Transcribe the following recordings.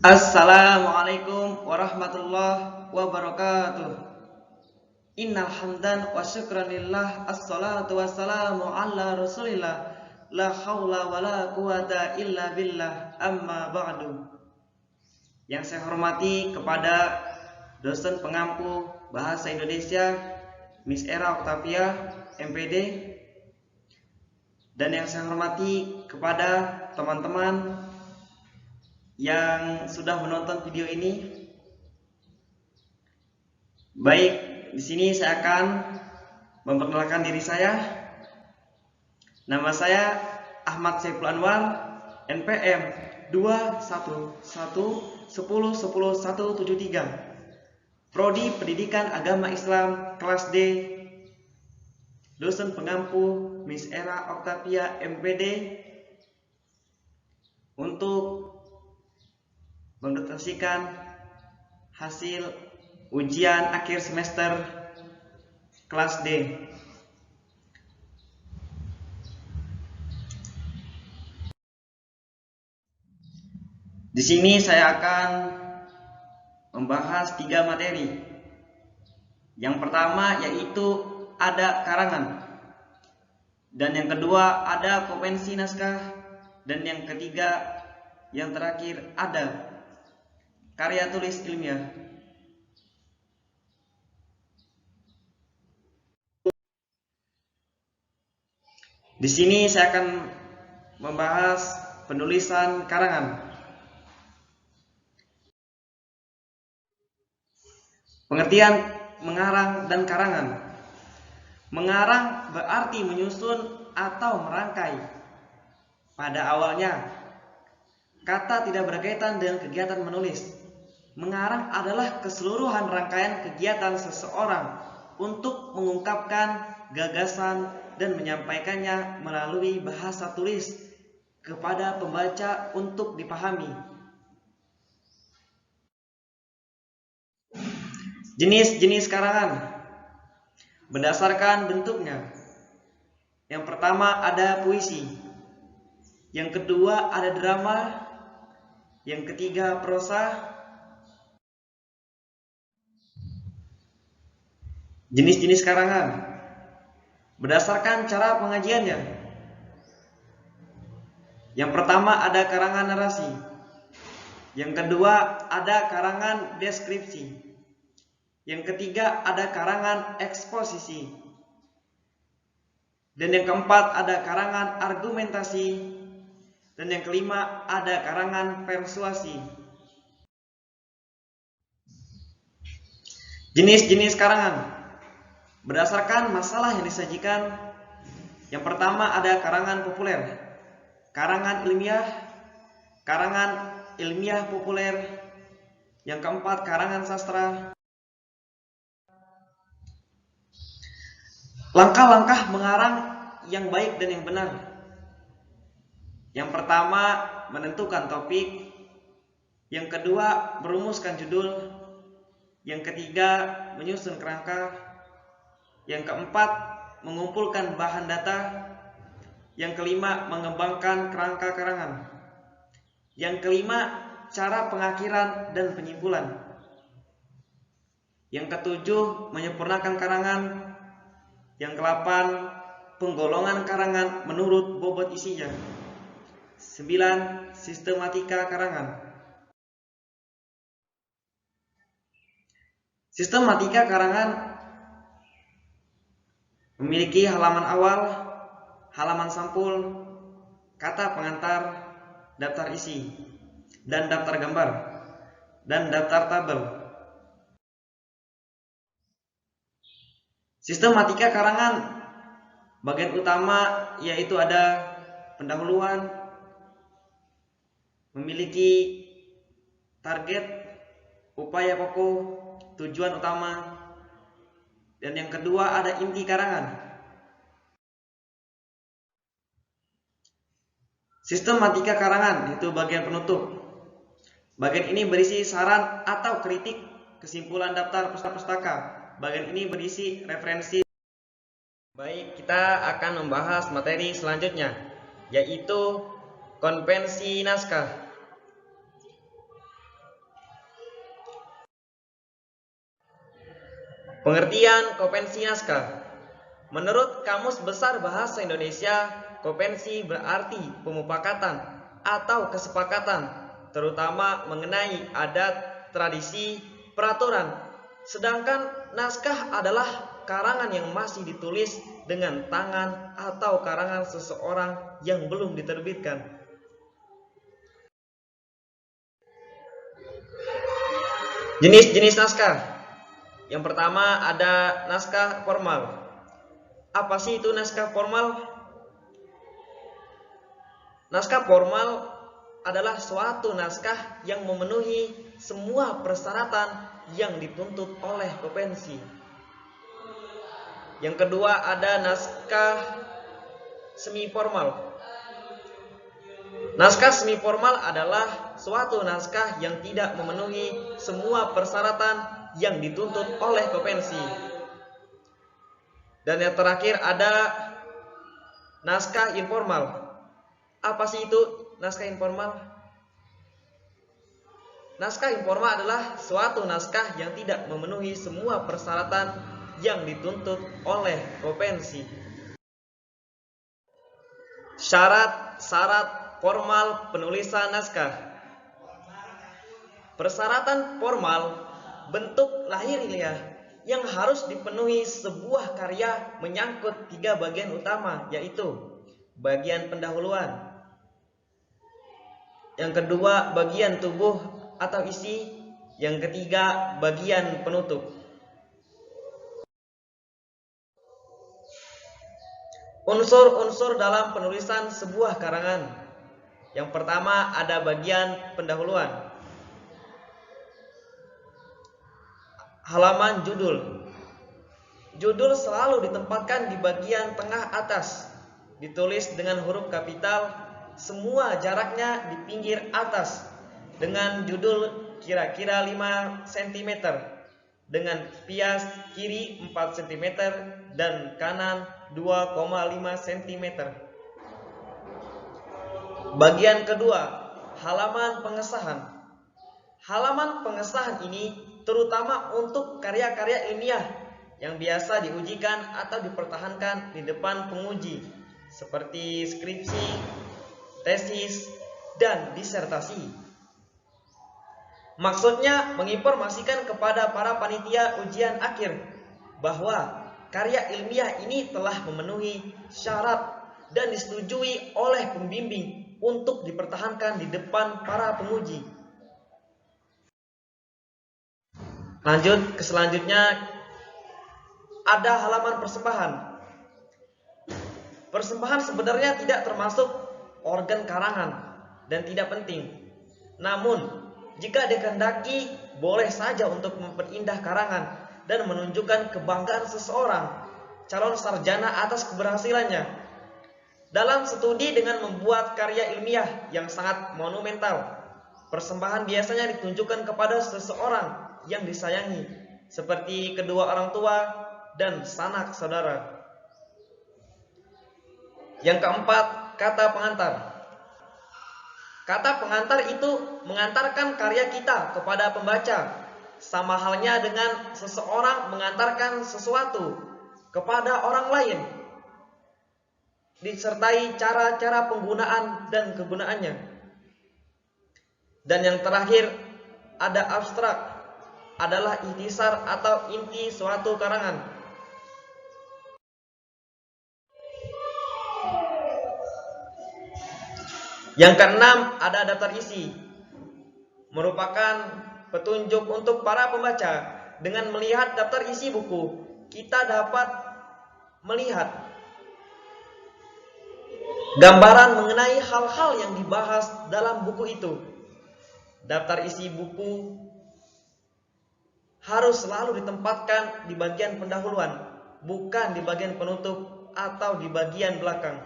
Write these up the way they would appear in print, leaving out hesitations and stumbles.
Assalamualaikum warahmatullahi wabarakatuh. Innal hamdan wa syukranillah, assalatu wassalamu ala rasulillah, la haula wa la quwata illa billah, amma ba'du. Yang saya hormati kepada dosen pengampu Bahasa Indonesia Miss Era Octavia MPD, dan yang saya hormati kepada teman-teman yang sudah menonton video ini. Baik, di sini saya akan memperkenalkan diri saya. Nama saya Ahmad Saiful Anwar, NPM 21110100173, Prodi Pendidikan Agama Islam kelas D, dosen pengampu Miss Era Octavia MPD, untuk mendokumentasikan hasil ujian akhir semester kelas D. Di sini saya akan membahas 3 materi. Yang pertama yaitu ada karangan, dan yang kedua ada kompensi naskah, dan yang ketiga, yang terakhir ada karya tulis ilmiah. Di sini saya akan membahas penulisan karangan. Pengertian mengarang dan karangan. Mengarang berarti menyusun atau merangkai. Pada awalnya, kata tidak berkaitan dengan kegiatan menulis. Mengarang adalah keseluruhan rangkaian kegiatan seseorang untuk mengungkapkan gagasan dan menyampaikannya melalui bahasa tulis kepada pembaca untuk dipahami. Jenis-jenis karangan berdasarkan bentuknya. Yang pertama ada puisi, yang kedua ada drama, yang ketiga prosa. Jenis-jenis karangan berdasarkan cara pengajiannya. Yang pertama ada karangan narasi, yang kedua ada karangan deskripsi, yang ketiga ada karangan eksposisi, dan yang keempat ada karangan argumentasi, dan yang kelima ada karangan persuasi. Jenis-jenis karangan berdasarkan masalah yang disajikan. Yang pertama ada karangan populer, karangan ilmiah populer, yang keempat karangan sastra. Langkah-langkah mengarang yang baik dan yang benar. Yang pertama menentukan topik, yang kedua merumuskan judul, yang ketiga menyusun kerangka, yang keempat mengumpulkan bahan data, yang kelima mengembangkan kerangka karangan, yang kelima cara pengakhiran dan penyimpulan, yang ketujuh menyempurnakan karangan, yang kelapan penggolongan karangan menurut bobot isinya, 9 sistematika karangan. Sistematika karangan memiliki halaman awal, halaman sampul, kata pengantar, daftar isi, dan daftar gambar, dan daftar tabel. Sistematika karangan bagian utama yaitu ada pendahuluan, memiliki target, upaya pokok, tujuan utama, dan yang kedua ada inti karangan. Sistematika karangan itu bagian penutup. Bagian ini berisi saran atau kritik, kesimpulan daftar pustaka. Bagian ini berisi referensi. Baik, kita akan membahas materi selanjutnya, yaitu konvensi naskah. Pengertian kopensi naskah. Menurut Kamus Besar Bahasa Indonesia, kopensi berarti pemufakatan atau kesepakatan, terutama mengenai adat, tradisi, peraturan. Sedangkan naskah adalah karangan yang masih ditulis dengan tangan atau karangan seseorang yang belum diterbitkan. Jenis-jenis naskah. Yang pertama ada naskah formal. Apa sih itu naskah formal? Naskah formal adalah suatu naskah yang memenuhi semua persyaratan yang dituntut oleh kopensi. Yang kedua ada naskah semi formal. Naskah semi formal adalah suatu naskah yang tidak memenuhi semua persyaratan yang dituntut oleh kopensi. Dan yang terakhir ada naskah informal. Apa sih itu naskah informal? Naskah informal adalah suatu naskah yang tidak memenuhi semua persyaratan yang dituntut oleh kopensi. Syarat-syarat formal penulisan naskah. Persyaratan formal bentuk lahiriah yang harus dipenuhi sebuah karya menyangkut 3 bagian utama, yaitu bagian pendahuluan, yang kedua bagian tubuh atau isi, yang ketiga bagian penutup. Unsur-unsur dalam penulisan sebuah karangan. Yang pertama ada bagian pendahuluan. Halaman judul. Judul selalu ditempatkan di bagian tengah atas, ditulis dengan huruf kapital, semua jaraknya di pinggir atas, dengan judul kira-kira 5 cm, dengan pias kiri 4 cm dan kanan 2,5 cm. Bagian kedua, halaman pengesahan. Halaman pengesahan ini terutama untuk karya-karya ilmiah yang biasa diujikan atau dipertahankan di depan penguji, seperti skripsi, tesis, dan disertasi. Maksudnya menginformasikan kepada para panitia ujian akhir bahwa karya ilmiah ini telah memenuhi syarat dan disetujui oleh pembimbing untuk dipertahankan di depan para penguji. Lanjut ke selanjutnya, ada halaman persembahan. Persembahan sebenarnya tidak termasuk organ karangan dan tidak penting. Namun, jika dikehendaki, boleh saja untuk memperindah karangan dan menunjukkan kebanggaan seseorang calon sarjana atas keberhasilannya dalam studi dengan membuat karya ilmiah yang sangat monumental. Persembahan biasanya ditunjukkan kepada seseorang yang disayangi, seperti kedua orang tua dan sanak saudara. Yang keempat, kata pengantar. Kata pengantar itu mengantarkan karya kita kepada pembaca, sama halnya dengan seseorang mengantarkan sesuatu kepada orang lain, disertai cara-cara penggunaan dan kegunaannya. Dan yang terakhir, ada abstrak, adalah intisar atau inti suatu karangan. Yang keenam, ada daftar isi, merupakan petunjuk untuk para pembaca. Dengan melihat daftar isi buku, kita dapat melihat gambaran mengenai hal-hal yang dibahas dalam buku itu. Daftar isi buku harus selalu ditempatkan di bagian pendahuluan, bukan di bagian penutup atau di bagian belakang.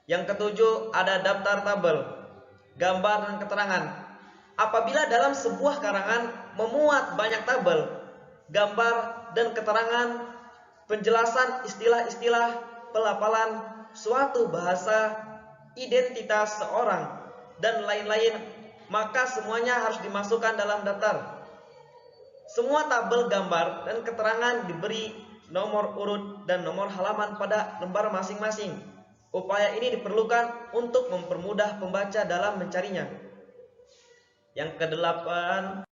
Yang ketujuh, ada daftar tabel, gambar dan keterangan. Apabila dalam sebuah karangan memuat banyak tabel, gambar dan keterangan, penjelasan istilah-istilah, pelafalan, suatu bahasa, identitas seorang, dan lain-lain, maka semuanya harus dimasukkan dalam daftar. Semua tabel gambar dan keterangan diberi nomor urut dan nomor halaman pada lembar masing-masing. Upaya ini diperlukan untuk mempermudah pembaca dalam mencarinya. Yang kedelapan,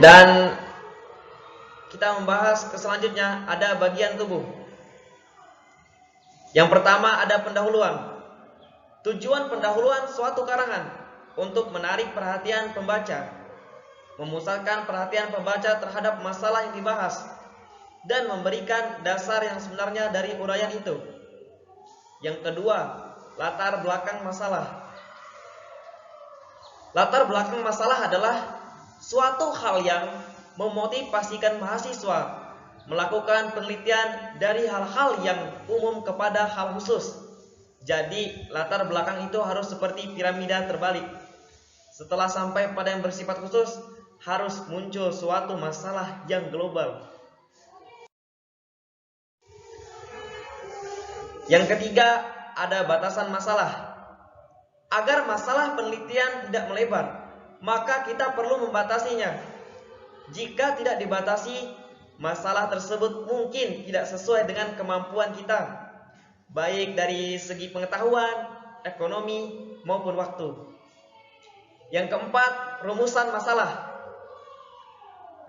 dan kita membahas ke selanjutnya, ada bagian tubuh. Yang pertama ada pendahuluan. Tujuan pendahuluan suatu karangan untuk menarik perhatian pembaca, memusatkan perhatian pembaca terhadap masalah yang dibahas, dan memberikan dasar yang sebenarnya dari uraian itu. Yang kedua, latar belakang masalah. Latar belakang masalah adalah suatu hal yang memotivasikan mahasiswa melakukan penelitian dari hal-hal yang umum kepada hal khusus. Jadi latar belakang itu harus seperti piramida terbalik. Setelah sampai pada yang bersifat khusus, harus muncul suatu masalah yang global. Yang ketiga, ada batasan masalah. Agar masalah penelitian tidak melebar, maka kita perlu membatasinya. Jika tidak dibatasi, masalah tersebut mungkin tidak sesuai dengan kemampuan kita, baik dari segi pengetahuan, ekonomi, maupun waktu. Yang keempat, rumusan masalah.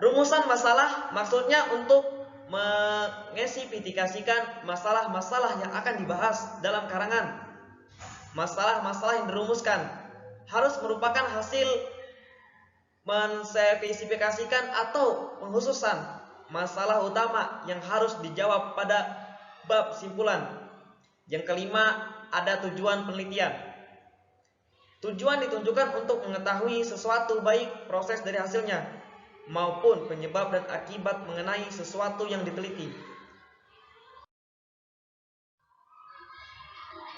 Rumusan masalah maksudnya untuk mengespesifikasikan masalah-masalah yang akan dibahas dalam karangan. Masalah-masalah yang dirumuskan harus merupakan hasil menspesifikasikan atau penghususan masalah utama yang harus dijawab pada bab simpulan. Yang kelima, ada tujuan penelitian. Tujuan ditunjukkan untuk mengetahui sesuatu, baik proses dari hasilnya maupun penyebab dan akibat mengenai sesuatu yang diteliti.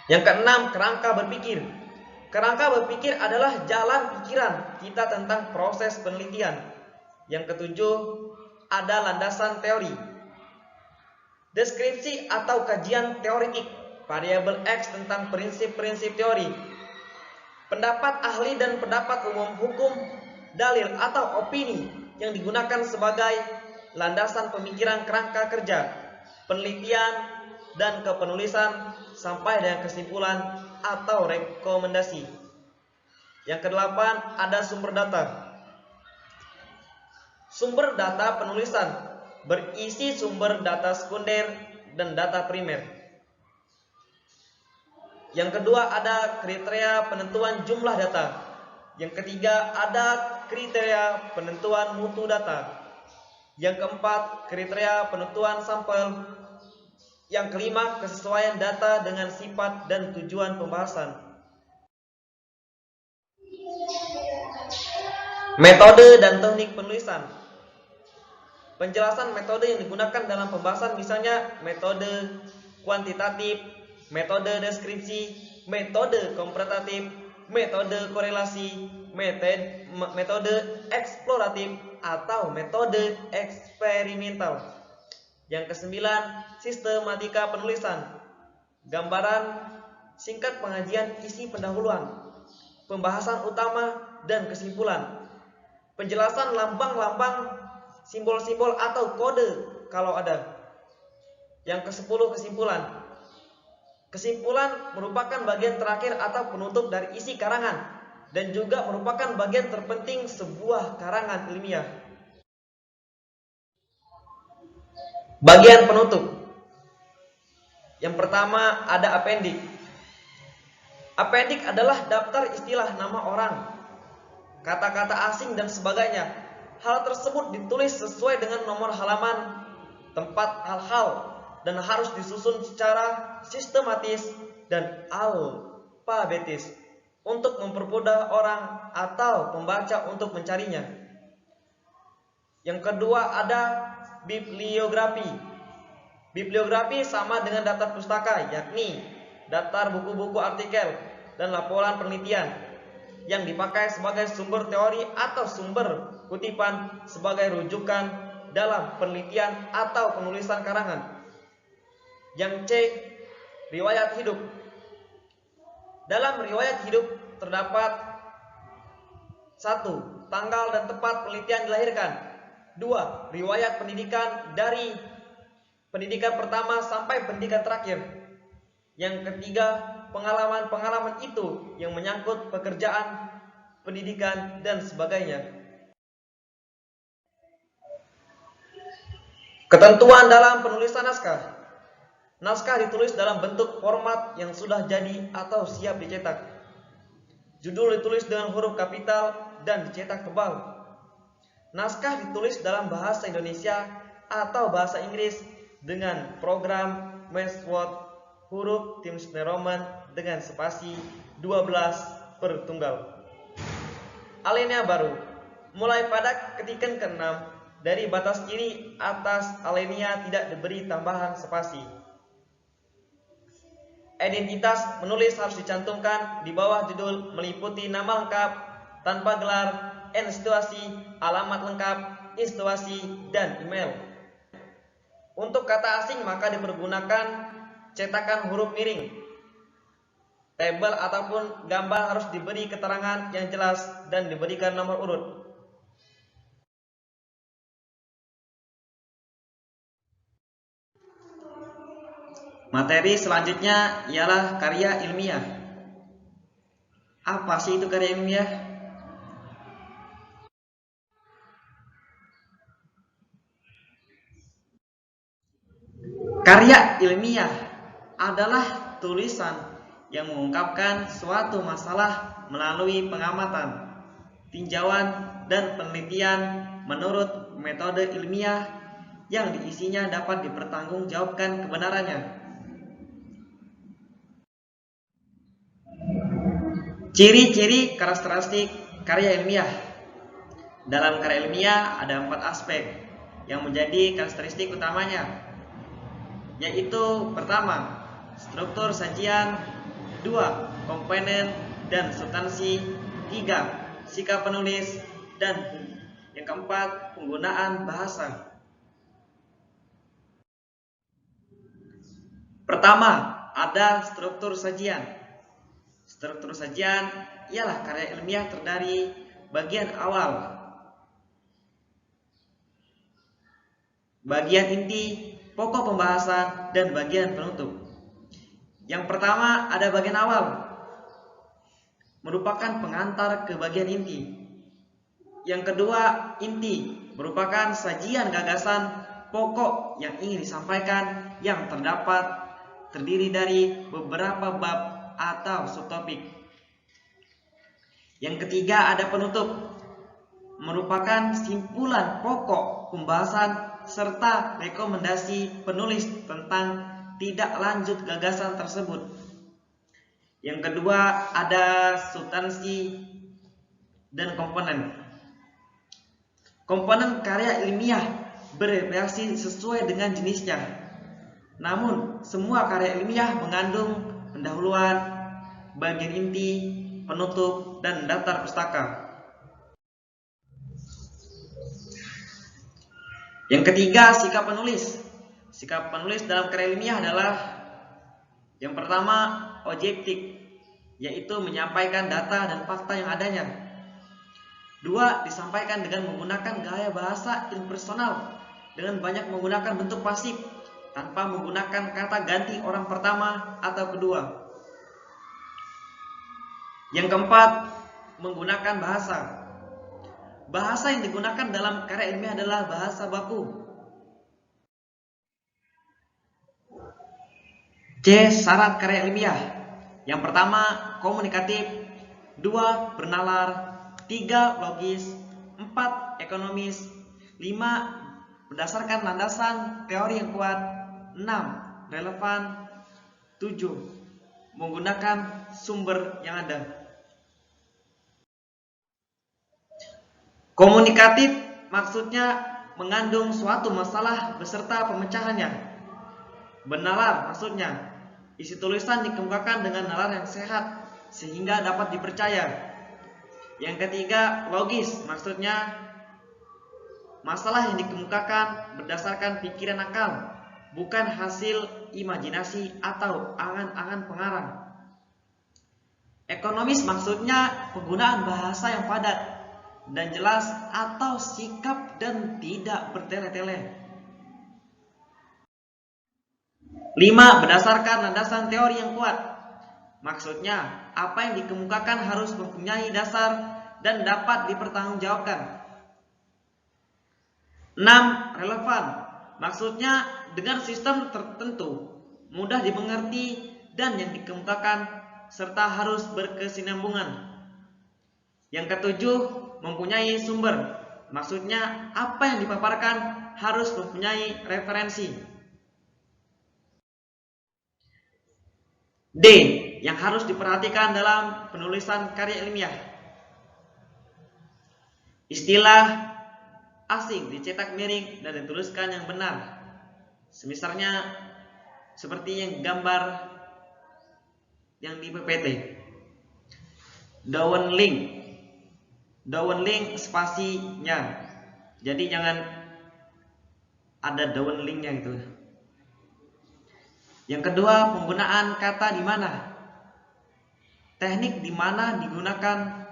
Yang keenam, kerangka berpikir. Kerangka berpikir adalah jalan pikiran kita tentang proses penelitian. Yang ketujuh, ada landasan teori. Deskripsi atau kajian teoritik variabel X tentang prinsip-prinsip teori. Pendapat ahli dan pendapat umum, hukum, dalil atau opini yang digunakan sebagai landasan pemikiran kerangka kerja, penelitian, dan kepenulisan sampai dengan kesimpulan atau rekomendasi. Yang kedelapan, ada sumber data. Sumber data penulisan berisi sumber data sekunder dan data primer. Yang kedua, ada kriteria penentuan jumlah data. Yang ketiga, ada kriteria penentuan mutu data. Yang keempat, kriteria penentuan sampel. Yang kelima, kesesuaian data dengan sifat dan tujuan pembahasan. Metode dan teknik penulisan. Penjelasan metode yang digunakan dalam pembahasan misalnya metode kuantitatif, metode deskripsi, metode komparatif, metode korelasi, metode eksploratif, atau metode eksperimental. Yang kesembilan, sistematika penulisan. Gambaran singkat pengajian isi pendahuluan, pembahasan utama dan kesimpulan. Penjelasan lambang-lambang, simbol-simbol atau kode kalau ada. Yang ke-10, kesimpulan. Kesimpulan merupakan bagian terakhir atau penutup dari isi karangan dan juga merupakan bagian terpenting sebuah karangan ilmiah. Bagian penutup. Yang pertama, ada apendik. Apendik adalah daftar istilah nama orang, kata-kata asing dan sebagainya. Hal tersebut ditulis sesuai dengan nomor halaman, tempat hal-hal, dan harus disusun secara sistematis dan alfabetis untuk mempermudah orang atau pembaca untuk mencarinya. Yang kedua, ada bibliografi. Bibliografi sama dengan daftar pustaka, yakni daftar buku-buku artikel dan laporan penelitian yang dipakai sebagai sumber teori atau sumber kutipan sebagai rujukan dalam penelitian atau penulisan karangan. Yang C, riwayat hidup. Dalam riwayat hidup terdapat 1. Tanggal dan tempat penelitian dilahirkan. 2. Riwayat pendidikan dari pendidikan pertama sampai pendidikan terakhir. Yang ketiga, pengalaman-pengalaman itu yang menyangkut pekerjaan, pendidikan, dan sebagainya. Ketentuan dalam penulisan naskah. Naskah ditulis dalam bentuk format yang sudah jadi atau siap dicetak. Judul ditulis dengan huruf kapital dan dicetak tebal. Naskah ditulis dalam bahasa Indonesia atau bahasa Inggris dengan program Westword huruf Times New Roman dengan spasi 12 per tunggal. Alinea baru. Mulai pada ketikan ke-6 dari batas kiri atas alinea tidak diberi tambahan spasi. Identitas menulis harus dicantumkan di bawah judul meliputi nama lengkap, tanpa gelar, institusi, alamat lengkap, institusi, dan email. Untuk kata asing maka dipergunakan cetakan huruf miring. Tabel ataupun gambar harus diberi keterangan yang jelas dan diberikan nomor urut. Materi selanjutnya ialah karya ilmiah. Apa sih itu karya ilmiah? Karya ilmiah adalah tulisan yang mengungkapkan suatu masalah melalui pengamatan, tinjauan, dan penelitian menurut metode ilmiah yang diisinya dapat dipertanggungjawabkan kebenarannya. Ciri-ciri karakteristik karya ilmiah. Dalam karya ilmiah ada 4 aspek yang menjadi karakteristik utamanya, yaitu pertama, struktur sajian, 2, komponen dan substansi, 3, sikap penulis, dan yang keempat, penggunaan bahasa. Pertama, ada struktur sajian. Struktur sajian ialah karya ilmiah terdiri bagian awal, bagian inti, pokok pembahasan, dan bagian penutup. Yang pertama ada bagian awal, merupakan pengantar ke bagian inti. Yang kedua, inti, merupakan sajian gagasan pokok yang ingin disampaikan yang terdiri dari beberapa bab atau subtopik. Yang ketiga ada penutup, merupakan simpulan pokok pembahasan serta rekomendasi penulis tentang tidak lanjut gagasan tersebut. Yang kedua ada substansi dan komponen. Komponen karya ilmiah bervariasi sesuai dengan jenisnya. Namun semua karya ilmiah mengandung pendahuluan, bagian inti, penutup, dan daftar pustaka. Yang ketiga, sikap penulis. Sikap penulis dalam karya ilmiah adalah yang pertama, objektif, yaitu menyampaikan data dan fakta yang adanya. 2, disampaikan dengan menggunakan gaya bahasa impersonal dengan banyak menggunakan bentuk pasif tanpa menggunakan kata ganti orang pertama atau kedua. Yang keempat, menggunakan bahasa. Bahasa yang digunakan dalam karya ilmiah adalah bahasa baku. C. Syarat karya ilmiah. Yang pertama, komunikatif. 2, bernalar. 3, logis. 4, ekonomis. 5, berdasarkan landasan teori yang kuat. 6, relevan. 7, menggunakan sumber yang ada. Komunikatif maksudnya mengandung suatu masalah beserta pemecahannya. Bernalar maksudnya isi tulisan dikemukakan dengan nalar yang sehat sehingga dapat dipercaya. Yang ketiga, logis maksudnya masalah yang dikemukakan berdasarkan pikiran akal, bukan hasil imajinasi atau angan-angan pengarang. Ekonomis maksudnya penggunaan bahasa yang padat dan jelas atau sikap dan tidak bertele-tele. 5. Berdasarkan landasan teori yang kuat. Maksudnya, apa yang dikemukakan harus mempunyai dasar dan dapat dipertanggungjawabkan. 6. Relevan. Maksudnya, dengan sistem tertentu, mudah dimengerti dan yang dikemukakan serta harus berkesinambungan. Yang ketujuh, mempunyai sumber. Maksudnya, apa yang dipaparkan harus mempunyai referensi. D. Yang harus diperhatikan dalam penulisan karya ilmiah. Istilah asing dicetak miring dan dituliskan yang benar. Semisalnya seperti yang gambar yang di PPT. Daun link spasinya. Jadi jangan ada daun linknya gitu. Yang kedua, penggunaan kata di mana. Teknik di mana digunakan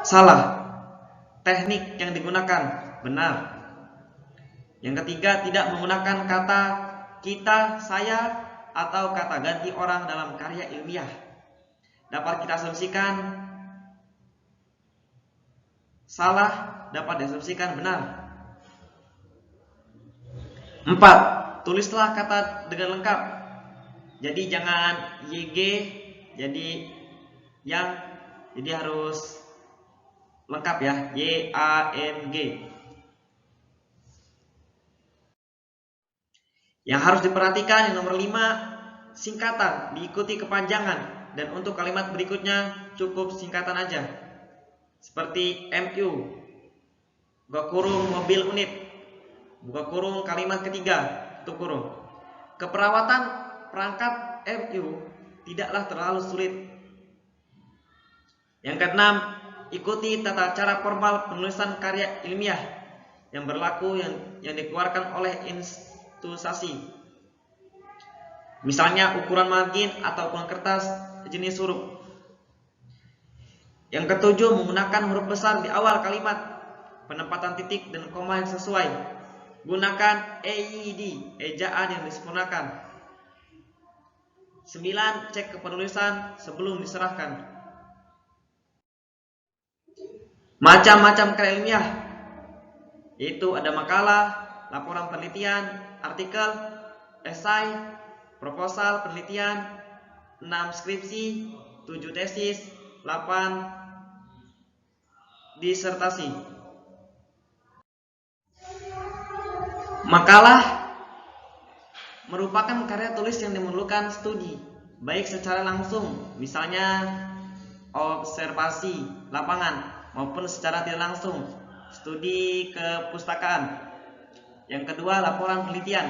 salah. Teknik yang digunakan benar. Yang ketiga, tidak menggunakan kata kita, saya, atau kata ganti orang dalam karya ilmiah. Dapat kita asumsikan salah, dapat diasumsikan benar. 4. Tulislah kata dengan lengkap. Jadi jangan YG jadi yang, jadi harus lengkap ya, YANG. Yang harus diperhatikan yang nomor 5, singkatan diikuti kepanjangan, dan untuk kalimat berikutnya cukup singkatan aja. Seperti MU, buka kurung mobil unit, buka kurung kalimat ketiga, tutup kurung. Keperawatan perangkat MU tidaklah terlalu sulit. Yang keenam, ikuti tata cara formal penulisan karya ilmiah yang berlaku yang dikeluarkan oleh institusi. Misalnya ukuran margin ataupun kertas jenis huruf. Yang ketujuh, menggunakan huruf besar di awal kalimat, penempatan titik dan koma yang sesuai. Gunakan EYD, ejaan yang disempurnakan. 9. Cek kepenulisan sebelum diserahkan. Macam-macam karya ilmiah, yaitu ada makalah, laporan penelitian, artikel, esai, proposal penelitian, 6 skripsi, 7 tesis, 8 disertasi. Makalah merupakan karya tulis yang memerlukan studi, baik secara langsung, misalnya observasi lapangan, maupun secara tidak langsung, studi kepustakaan. Yang kedua, laporan penelitian.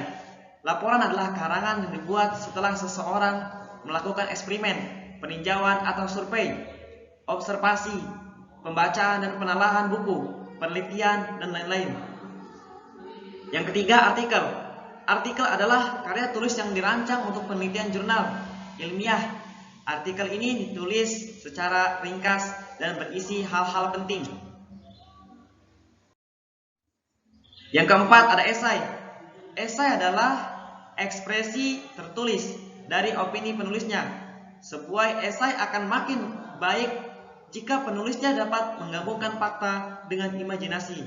Laporan adalah karangan yang dibuat setelah seseorang melakukan eksperimen, peninjauan atau survei, observasi, pembacaan dan penelaahan buku, penelitian, dan lain-lain. Yang ketiga, artikel. Artikel adalah karya tulis yang dirancang untuk penelitian jurnal ilmiah. Artikel ini ditulis secara ringkas dan berisi hal-hal penting. Yang keempat, ada esai. Esai adalah ekspresi tertulis dari opini penulisnya. Sebuah esai akan makin baik jika penulisnya dapat menggabungkan fakta dengan imajinasi,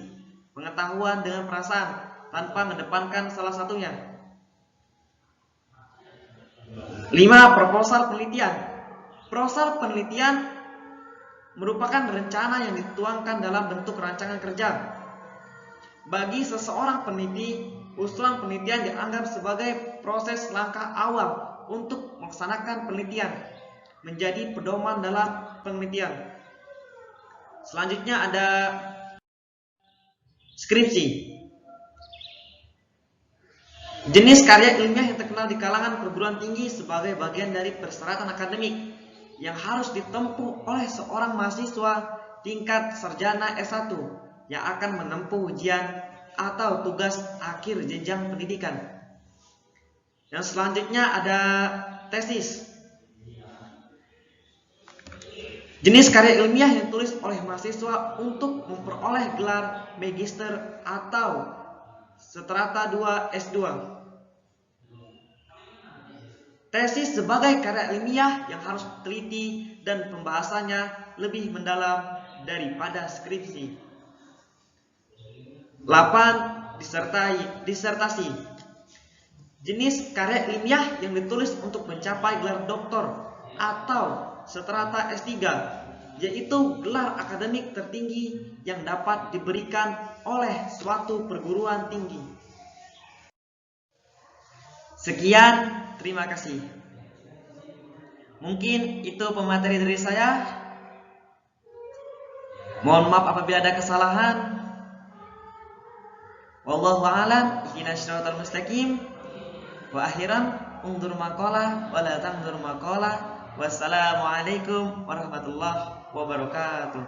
pengetahuan dengan perasaan, tanpa mengedepankan salah satunya. 5. Proposal penelitian. Proposal penelitian merupakan rencana yang dituangkan dalam bentuk rancangan kerja. Bagi seseorang peneliti, usulan penelitian dianggap sebagai proses langkah awal untuk melaksanakan penelitian, menjadi pedoman dalam penelitian. Selanjutnya ada skripsi. Jenis karya ilmiah yang terkenal di kalangan perguruan tinggi sebagai bagian dari persyaratan akademik yang harus ditempuh oleh seorang mahasiswa tingkat sarjana S1 yang akan menempuh ujian atau tugas akhir jenjang pendidikan. Yang selanjutnya ada tesis. Jenis karya ilmiah yang ditulis oleh mahasiswa untuk memperoleh gelar magister atau strata 2 S2. Tesis sebagai karya ilmiah yang harus teliti dan pembahasannya lebih mendalam daripada skripsi. 8. Disertasi. Jenis karya ilmiah yang ditulis untuk mencapai gelar doktor atau strata S3, yaitu gelar akademik tertinggi yang dapat diberikan oleh suatu perguruan tinggi. Sekian, terima kasih. Mungkin itu pemateri dari saya. Mohon maaf apabila ada kesalahan. Wallahu a'lam, ihdinas siratal mustaqim. Wa akhiran undur maqalah wa la tandur maqalah. Wassalamualaikum warahmatullahi wabarakatuh.